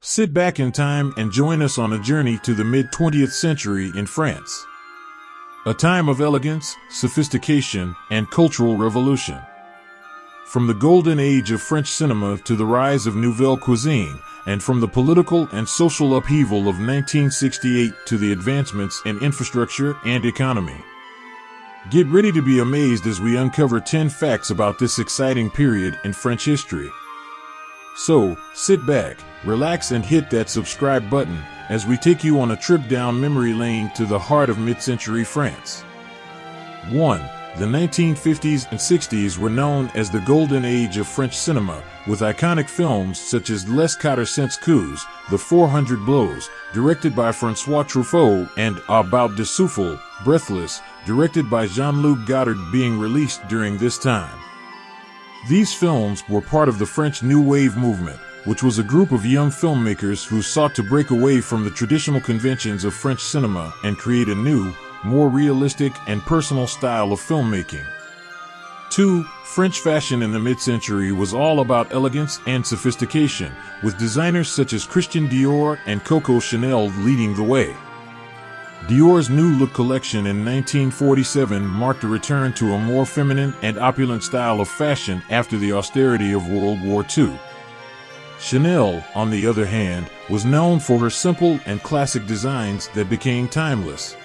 Sit back in time and join us on a journey to the mid-20th century in France. A time of elegance, sophistication, and cultural revolution. From the golden age of French cinema to the rise of Nouvelle Cuisine, and from the political and social upheaval of 1968 to the advancements in infrastructure and economy. Get ready to be amazed as we uncover 10 facts about this exciting period in French history. So, sit back, relax and hit that subscribe button as we take you on a trip down memory lane to the heart of mid-century France. 1. The 1950s and 60s were known as the golden age of French cinema, with iconic films such as Les 400 Coups, The 400 Blows, directed by François Truffaut, and À bout de souffle, Breathless, directed by Jean-Luc Godard, being released during this time. These films were part of the French New Wave movement, which was a group of young filmmakers who sought to break away from the traditional conventions of French cinema and create a new, more realistic and personal style of filmmaking. 2. French fashion in the mid-century was all about elegance and sophistication, with designers such as Christian Dior and Coco Chanel leading the way. Dior's New Look collection in 1947 marked a return to a more feminine and opulent style of fashion after the austerity of World War II. Chanel, on the other hand, was known for her simple and classic designs that became timeless.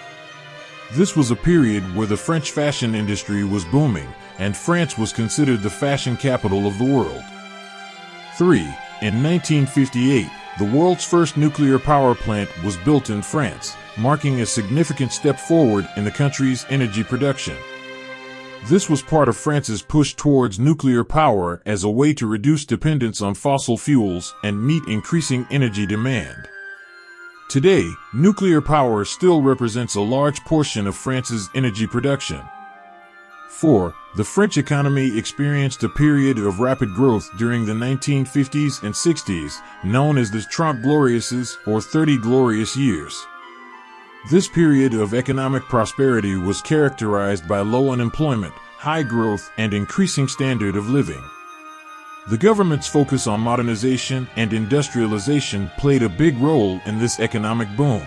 This was a period where the French fashion industry was booming, and France was considered the fashion capital of the world. 3. In 1958, the world's first nuclear power plant was built in France, marking a significant step forward in the country's energy production. This was part of France's push towards nuclear power as a way to reduce dependence on fossil fuels and meet increasing energy demand. Today, nuclear power still represents a large portion of France's energy production. 4. The French economy experienced a period of rapid growth during the 1950s and 60s, known as the Trente Glorieuses or 30 Glorious Years. This period of economic prosperity was characterized by low unemployment, high growth, and increasing standard of living. The government's focus on modernization and industrialization played a big role in this economic boom.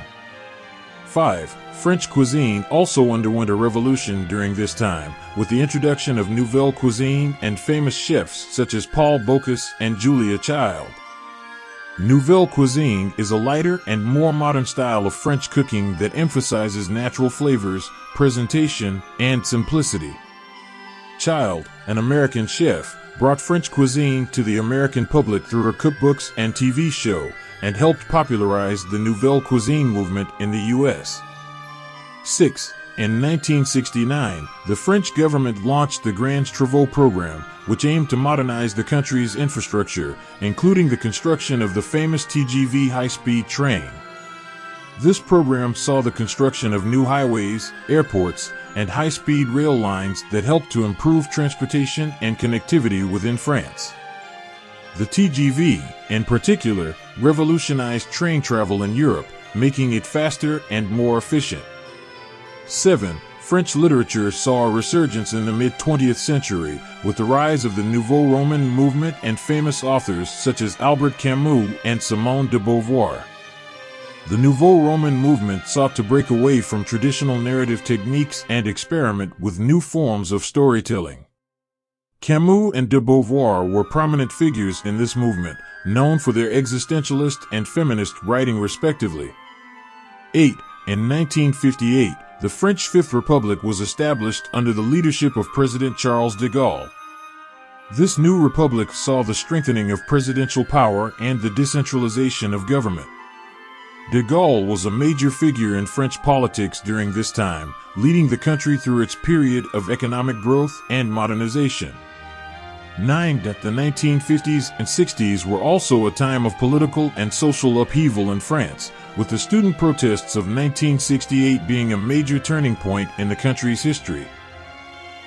5. French cuisine also underwent a revolution during this time, with the introduction of Nouvelle Cuisine and famous chefs such as Paul Bocuse and Julia Child. Nouvelle Cuisine is a lighter and more modern style of French cooking that emphasizes natural flavors, presentation, and simplicity. Child, an American chef, brought French cuisine to the American public through her cookbooks and TV show, and helped popularize the Nouvelle Cuisine movement in the U.S. 6. In 1969, the French government launched the Grands Travaux program, which aimed to modernize the country's infrastructure, including the construction of the famous TGV high-speed train. This program saw the construction of new highways, airports, and high-speed rail lines that helped to improve transportation and connectivity within France. The TGV, in particular, revolutionized train travel in Europe, making it faster and more efficient. 7. French literature saw a resurgence in the mid-20th century, with the rise of the Nouveau Roman movement and famous authors such as Albert Camus and Simone de Beauvoir. The Nouveau Roman movement sought to break away from traditional narrative techniques and experiment with new forms of storytelling. Camus and de Beauvoir were prominent figures in this movement, known for their existentialist and feminist writing respectively. 8. In 1958, the French Fifth Republic was established under the leadership of President Charles de Gaulle. This new republic saw the strengthening of presidential power and the decentralization of government. De Gaulle was a major figure in French politics during this time, leading the country through its period of economic growth and modernization. 9. The 1950s and 60s were also a time of political and social upheaval in France, with the student protests of 1968 being a major turning point in the country's history.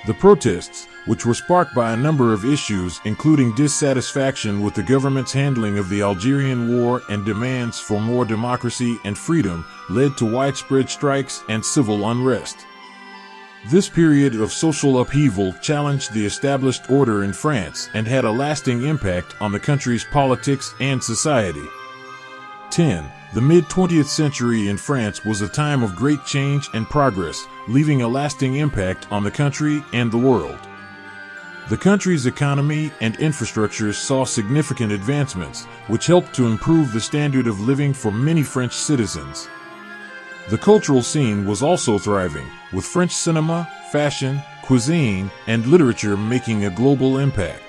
The protests, which were sparked by a number of issues including dissatisfaction with the government's handling of the Algerian War and demands for more democracy and freedom, led to widespread strikes and civil unrest. This period of social upheaval challenged the established order in France and had a lasting impact on the country's politics and society. 10. The mid-20th century in France was a time of great change and progress, leaving a lasting impact on the country and the world. The country's economy and infrastructure saw significant advancements, which helped to improve the standard of living for many French citizens. The cultural scene was also thriving, with French cinema, fashion, cuisine, and literature making a global impact.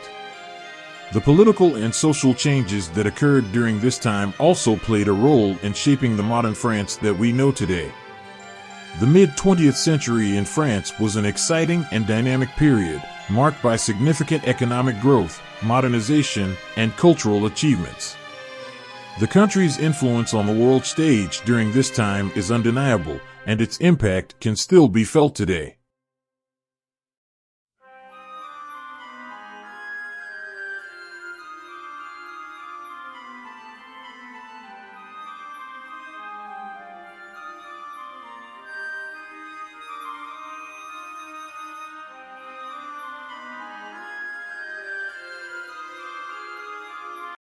The political and social changes that occurred during this time also played a role in shaping the modern France that we know today. The mid-20th century in France was an exciting and dynamic period, marked by significant economic growth, modernization, and cultural achievements. The country's influence on the world stage during this time is undeniable, and its impact can still be felt today.